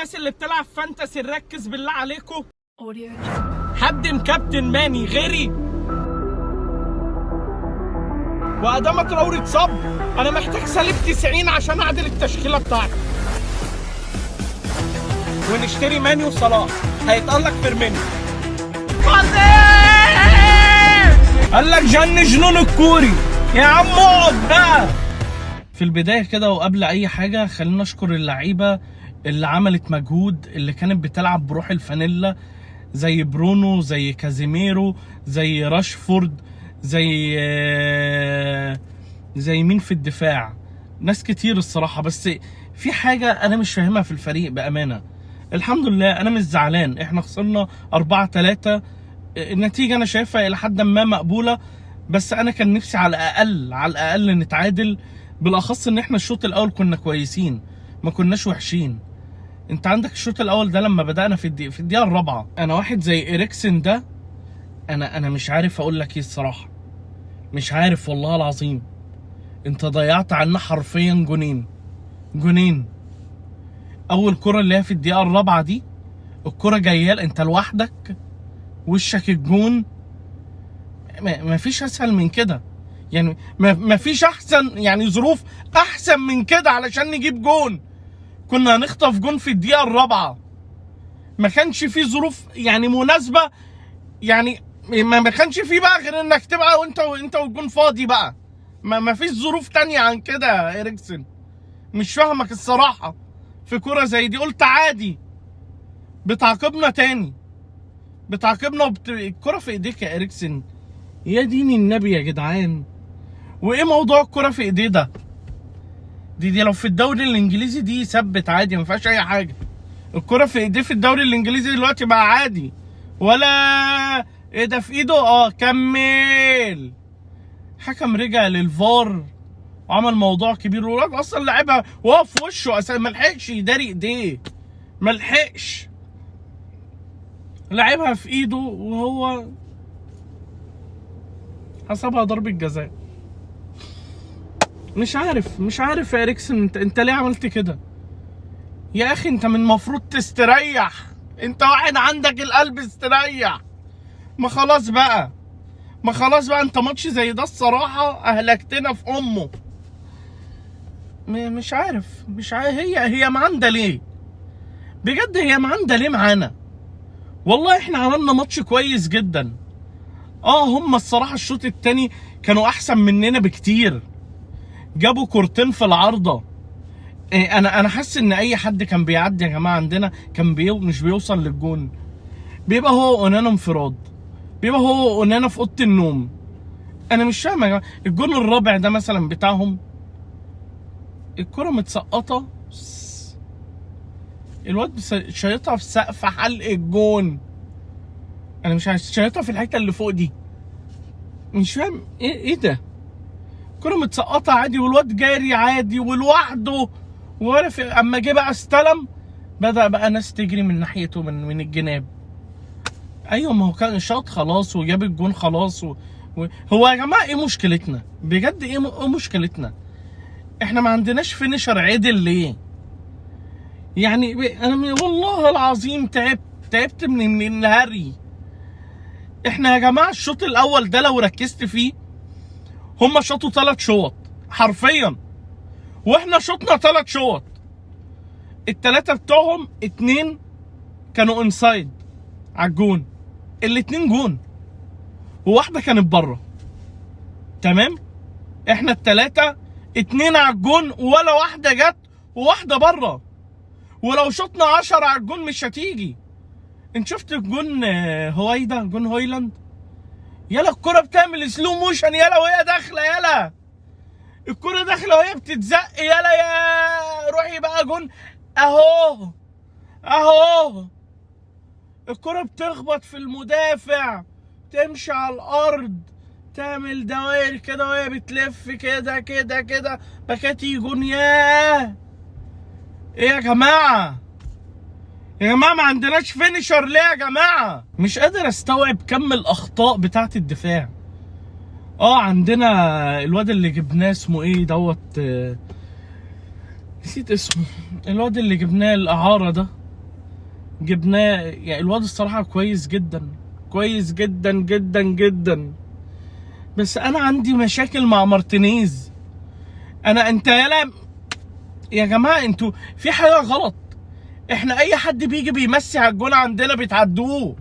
الناس اللي بتلعب فانتسي نركز بالله عليكم. حد مكابتن ماني غيري؟ وادام تراوري اتصاب انا محتاج سالب 90 عشان اعدل التشكيله بتاعتي. ونشتري ماني وصلاح هيتقلق فيرمينيو. قال لك جنون الكوري يا عم اقعد بقى. في البدايه كده وقبل اي حاجه خلينا نشكر اللعيبه اللي عملت مجهود، اللي كانت بتلعب بروح الفانيلا، زي برونو، زي كازيميرو، زي راشفورد، زي مين في الدفاع، ناس كتير الصراحه. بس في حاجه انا مش فاهمها في الفريق بامانه. الحمد لله انا مش زعلان، احنا خسرنا 4-3، النتيجه انا شايفها الى حد ما مقبوله، بس انا كان نفسي على الاقل نتعادل، بالاخص ان احنا الشوط الاول كنا كويسين، ما كناش وحشين. انت عندك الشوط الاول ده لما بدانا في الدقيقه الرابعه، انا واحد زي إريكسن ده انا مش عارف اقول لك ايه الصراحه، مش عارف والله العظيم. انت ضيعت عنا حرفيا جونين. اول كره اللي هي في الدقيقه الرابعه دي، الكره جايه انت لوحدك وشك الجون، ما فيش اسهل من كده يعني، ما فيش احسن يعني ظروف احسن من كده علشان نجيب جون. كنا هنخطف جون في الدقيقه الرابعه، ما كانش في ظروف يعني مناسبه، يعني ما كانش في بقى غير انك تبقى وانت والجون فاضي بقى، ما فيش ظروف تانية عن كده يا إريكسن. مش فاهمك الصراحه في كرة زي دي. قلت عادي بتعاقبنا تاني، الكرة في ايديك يا إريكسن، يا دين النبي يا جدعان. وايه موضوع الكرة في ايديه ده؟ دي لو في الدوري الانجليزي دي ثبت عادي، ما فيهاش اي حاجه. الكرة في ايديه في الدوري الانجليزي دلوقتي بقى عادي، ولا ايه ده في ايده؟ كمل. حكم رجع للفار وعمل موضوع كبير، والراجل اصلا لعبها وقف في وشه اصلا، ما لحقش يداري ايديه، ما لحقش، لعبها في ايده وهو حسبها ضربة جزاء. مش عارف يا إريكسن، انت ليه عملت كده يا اخي؟ انت من المفروض تستريح، انت واحد عندك القلب، استريح. ما خلاص بقى انت ماتش زي ده الصراحه اهلكتنا في امه. مش عارف هي معاندة ليه بجد، هي معاندة ليه معانا؟ والله احنا عملنا ماتش كويس جدا. هم الصراحه الشوط التاني كانوا احسن مننا بكتير، جابوا كورتين في العارضه. انا حاسس ان اي حد كان بيعدي يا جماعه عندنا كان مش بيوصل للجون، بيبقى هو اونانا انفراد، بيبقى هو اونانا في اوضه النوم. انا مش فاهم يا جماعه. الجون الرابع ده مثلا بتاعهم، الكره متسقطه، الواد شايطها في سقف حلق الجون. انا مش عارف، شايطها في الحته اللي فوق دي، مش فاهم ايه ده. الكره متسقطه عادي والواد جاري عادي ولوحده، ولا في اما جه بقى استلم بدأ بقى ناس تجري من ناحيته من الجناب. ايوه ما هو كان شاط خلاص وجاب الجون خلاص هو يا جماعه ايه مشكلتنا؟ بجد ايه مشكلتنا؟ احنا ما عندناش فينيشر عدل ليه؟ يعني انا والله العظيم تعبت من الهري. احنا يا جماعه الشوط الاول ده لو ركزت فيه، هم شاطوا 3 شوط حرفيا، واحنا شوطنا 3 شوط. ال3 بتوعهم 2 كانوا انسايد على الجون، ال2 جون وواحده كانت بره. تمام، احنا ال3 2 على الجون ولا واحده جت وواحده بره، ولو شطنا 10 على الجون مش هتيجي. انت شفت الجون هويدا، جون هويلاند؟ يلا الكره بتعمل سلو موشن يلا وهي داخله، يلا الكره داخله وهي بتتزق، يلا يا روحي بقى جون اهو. الكره بتخبط في المدافع، تمشي على الارض، تعمل دوائر كده وهي بتلف كده بكاتي جون. ياه ايه يا جماعه؟ ما عندناش فينيشر ليه يا جماعه؟ مش قادر استوعب كم الاخطاء بتاعه الدفاع. عندنا الواد اللي جبناه اسمه ايه دوت، نسيت اسمه، الواد اللي جبناه الاعاره ده، جبناه، يعني الواد الصراحه كويس جدا، كويس جدا جدا جدا. بس انا عندي مشاكل مع مارتينيز. انت يا جماعه انتوا في حاجه غلط. احنا اي حد بيجي بيمسي على الجون عندنا بيتعدوه.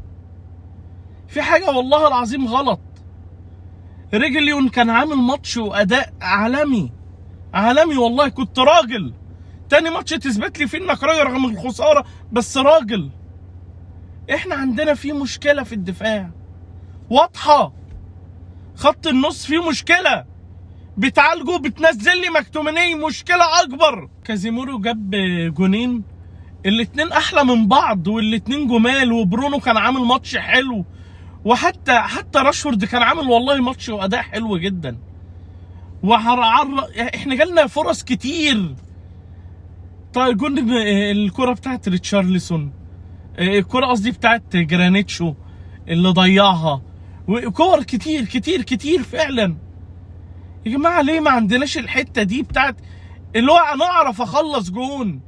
في حاجه والله العظيم غلط. ريجليون كان عامل ماتش واداء عالمي، عالمي والله. كنت راجل. تاني ماتش تثبت لي فيه انك راجل رغم الخساره، بس راجل. احنا عندنا في مشكله في الدفاع واضحه. خط النص فيه مشكله، بتعالجه بتنزل لي مكتوميني، مشكله اكبر. كازيميرو جاب جونين، الاتنين احلى من بعض والاتنين جمال، وبرونو كان عامل ماتش حلو، وحتى راشفورد كان عامل والله ماتش واداء حلو جدا. احنا جالنا فرص كتير. طيب جون الكرة بتاعت ريتشارلسون، الكرة قصدي بتاعت جرانيتشو اللي ضيعها، وكور كتير كتير كتير فعلا. يا جماعة ليه ما عندناش الحتة دي بتاعت اللي هو انا اعرف اخلص جون؟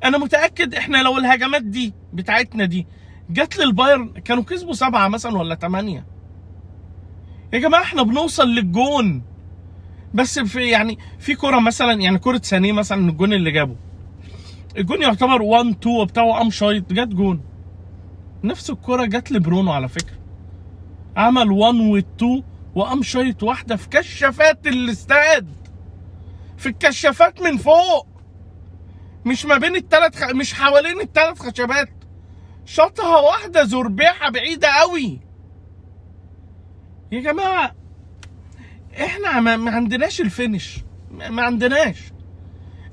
انا متأكد احنا لو الهجمات دي بتاعتنا دي جت للبايرن كانوا كسبوا 7 مثلا ولا 8. يا جماعة احنا بنوصل للجون، بس في كرة مثلا، يعني كرة سانيه مثلا، الجون اللي جابه الجون يعتبر 1 2 وبتاع، وقام شايط جت جون. نفس الكرة جت لبرونو على فكرة، عمل 1 و2 وقام شايط واحدة في كشافات الاستاد، في الكشافات من فوق، مش ما بين مش حوالين الثلاث خشبات، شاطها واحدة زربيحة بعيدة قوي. يا جماعة احنا ما عندناش الفينش، ما عندناش.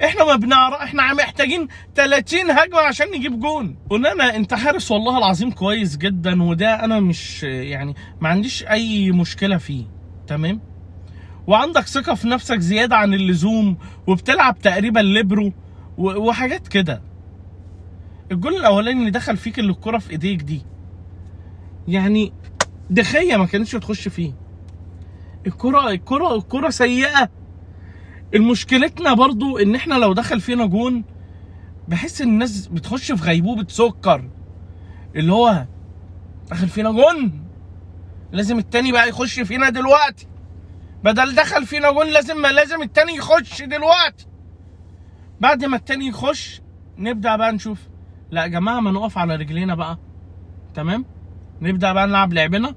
احنا ما بنعرف، احنا محتاجين 30 هجمه عشان نجيب جون. قلنا انت حارس والله العظيم كويس جدا، وده انا مش يعني ما عنديش اي مشكله فيه، تمام. وعندك ثقه في نفسك زياده عن اللزوم، وبتلعب تقريبا ليبرو وحاجات كده. الجول الاولاني اللي دخل فيك اللي الكره في ايديك دي، يعني دخيه ما كانتش تخش فيه. الكره سيئه. المشكلتنا برضو ان احنا لو دخل فينا جون بحس ان الناس بتخش في غيبوبة سكر، اللي هو دخل فينا جون لازم التاني بقى يخش فينا دلوقتي، بدل دخل فينا جون لازم التاني يخش دلوقتي. بعد ما التاني يخش نبدأ بقى نشوف، لا يا جماعة ما نقف على رجلينا بقى، تمام. نبدأ بقى نلعب لعبنا.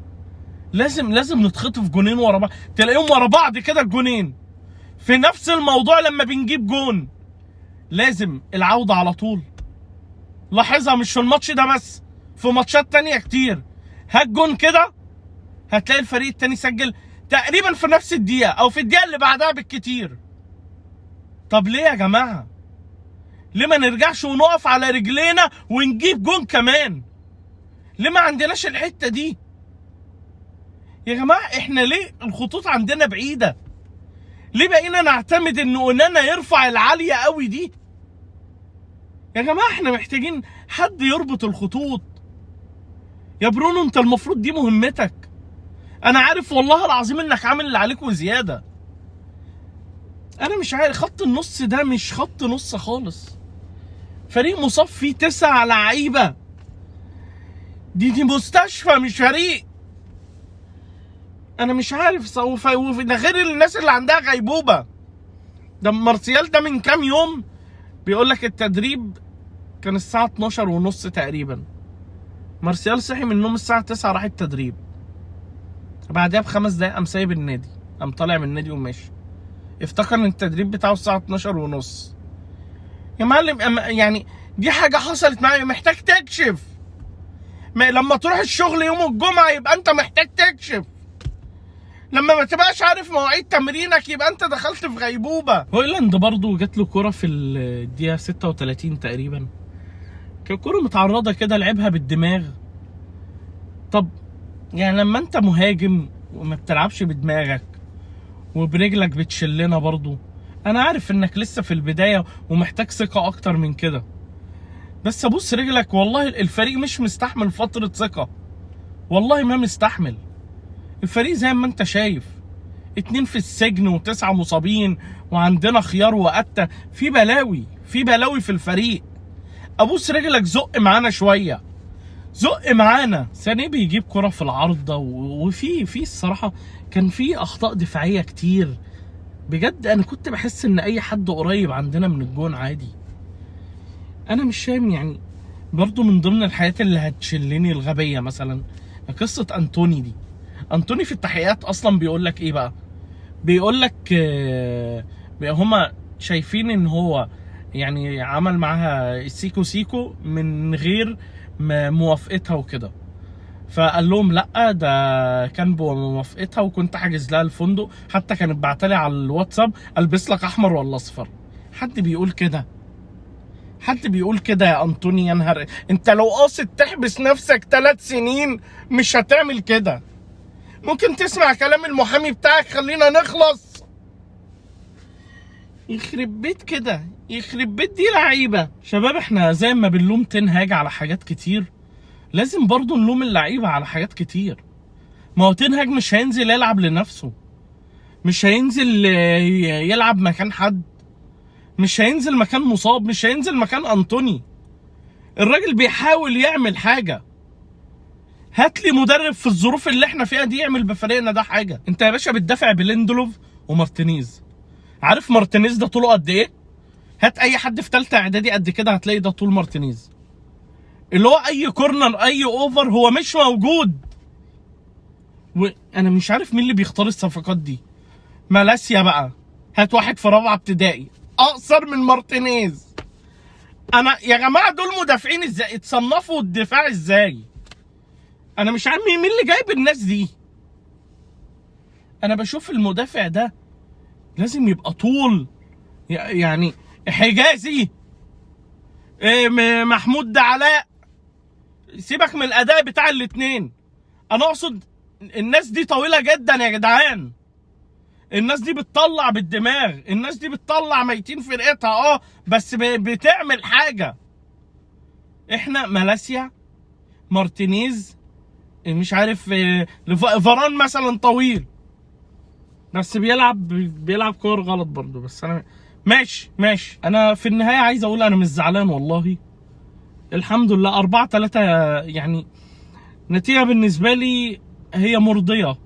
لازم نتخطف جونين ورا بعض، تلاقيهم ورا بعض كده الجونين في نفس الموضوع. لما بنجيب جون لازم العودة على طول. لاحظها مش في الماتش ده بس، في ماتشات تانية كتير. هات جون كده هتلاقي الفريق التاني سجل تقريبا في نفس الدقيقة او في الدقيقة اللي بعدها بالكتير. طب ليه يا جماعة؟ ليه ما نرجعش ونقف على رجلينا ونجيب جون كمان؟ ليه ما عندناش الحتة دي؟ يا جماعة احنا ليه الخطوط عندنا بعيدة؟ ليه بقينا نعتمد ان اونانا يرفع العالية قوي دي؟ يا جماعة احنا محتاجين حد يربط الخطوط. يا برونو انت المفروض دي مهمتك. انا عارف والله العظيم انك عامل اللي عليك وزيادة. انا مش عارف، خط النص ده مش خط نص خالص. فريق مصاب فيه 9 لعيبة. دي مستشفى مش فريق. انا مش عارف، ده غير الناس اللي عندها غيبوبة. ده مارسيال ده من كام يوم بيقول لك التدريب كان الساعة 12:30 تقريبا. مارسيال صحي من النوم الساعة 9 راح التدريب، بعدها ب5 دقايق قام سايب النادي، قام طالع من النادي وماشي. افتكر ان التدريب بتاعه الساعة 12:30. يا معلم يعني دي حاجة حصلت معايا، محتاج تكشف. لما تروح الشغل يوم الجمعة يبقى انت محتاج تكشف. لما ما تبقاش عارف مواعيد تمرينك يبقى انت دخلت في غيبوبة. هويلاند برضو جات له كرة في الدقيقة 36 تقريبا، كانت كرة متعرضة كده لعبها بالدماغ. طب يعني لما انت مهاجم وما بتلعبش بدماغك وبرجلك بتشلنا برضو، انا عارف انك لسه في البداية ومحتاج ثقة اكتر من كده، بس ابص رجلك والله الفريق مش مستحمل فترة ثقة، والله ما مستحمل. الفريق زي ما انت شايف 2 في السجن و9 مصابين، وعندنا خيار وقتة، في بلاوي في الفريق. ابوس رجلك زق معانا شويه، زق معانا. ثاني بيجيب كرة في العارضة، وفي الصراحة كان في أخطاء دفاعية كتير بجد. أنا كنت بحس إن أي حد قريب عندنا من الجون عادي. أنا مش فاهم يعني. برضو من ضمن الحاجات اللي هتشلني الغبية مثلا قصة أنتوني دي. أنتوني في التحقيقات أصلا بيقول لك إيه بقى؟ بيقول لك هما شايفين إن هو يعني عمل معاها سيكو سيكو من غير موافقتها وكده. فقال لهم لا، ده كان بموافقتها وكنت حاجز لها الفندق، حتى كانت بعتلي على الواتساب البس لك احمر ولا اصفر. حد بيقول كده؟ حد بيقول كده يا انطوني؟ يا نهار، انت لو قاصد تحبس نفسك 3 سنين مش هتعمل كده. ممكن تسمع كلام المحامي بتاعك، خلينا نخلص. يخرب بيت كده، يخرب بيت دي لعيبه. شباب احنا زي ما بنلوم تنهاج على حاجات كتير، لازم برضو نلوم اللعيبه على حاجات كتير. ما هو تنهاج مش هينزل يلعب لنفسه، مش هينزل يلعب مكان حد، مش هينزل مكان مصاب، مش هينزل مكان انطوني. الراجل بيحاول يعمل حاجه. هات لي مدرب في الظروف اللي احنا فيها دي يعمل بفريقنا ده حاجه. انت يا باشا بتدافع بليندلوف ومارتينيز. عارف مارتينيز ده طوله قد ايه؟ هات اي حد في ثالثه اعدادي قد كده هتلاقي ده طول مارتينيز. اللي هو اي كورنر اي اوفر هو مش موجود. وانا مش عارف مين اللي بيختار الصفقات دي. مالاسيا بقى، هات واحد في رابعه ابتدائي اقصر من مارتينيز. انا يا جماعه دول مدافعين ازاي؟ اتصنفوا الدفاع ازاي؟ انا مش عارف مين اللي جايب الناس دي. انا بشوف المدافع ده لازم يبقى طول، يعني حجازي، محمود ده علاء. سيبك من الاداء بتاع الاتنين، انا اقصد الناس دي طويله جدا يا جدعان. الناس دي بتطلع بالدماغ، الناس دي بتطلع ميتين فرقتها بس بتعمل حاجه. احنا مالاسيا، مارتينيز، مش عارف فاران مثلا طويل بس بيلعب كور غلط برضه. بس انا ماشي. انا في النهايه عايز اقول انا مش زعلان والله. الحمد لله 4-3 يعني نتيجه بالنسبه لي هي مرضيه.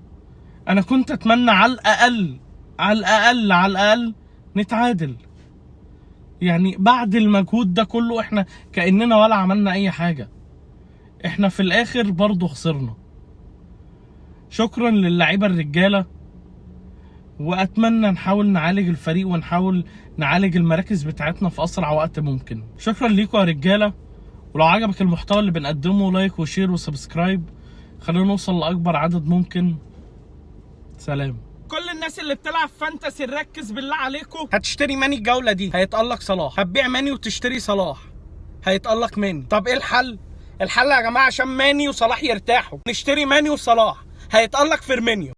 انا كنت اتمنى على الاقل نتعادل. يعني بعد المجهود ده كله احنا كأننا ولا عملنا اي حاجة. احنا في الاخر برضو خسرنا. شكرا للاعيبة الرجالة، واتمنى نحاول نعالج الفريق ونحاول نعالج المراكز بتاعتنا في اسرع وقت ممكن. شكرا ليكم يا رجالة، ولو عجبك المحتوى اللي بنقدمه لايك وشير وسبسكرايب، خلينا نوصل لاكبر عدد ممكن. سلام. كل الناس اللي بتلعب فانتسي ركز بالله عليكم. هتشتري ماني الجوله دي هيتألق صلاح، هتبيع ماني وتشتري صلاح هيتألق ماني. طب ايه الحل؟ الحل يا جماعه عشان ماني وصلاح يرتاحوا نشتري ماني وصلاح هيتألق فيرمينيو.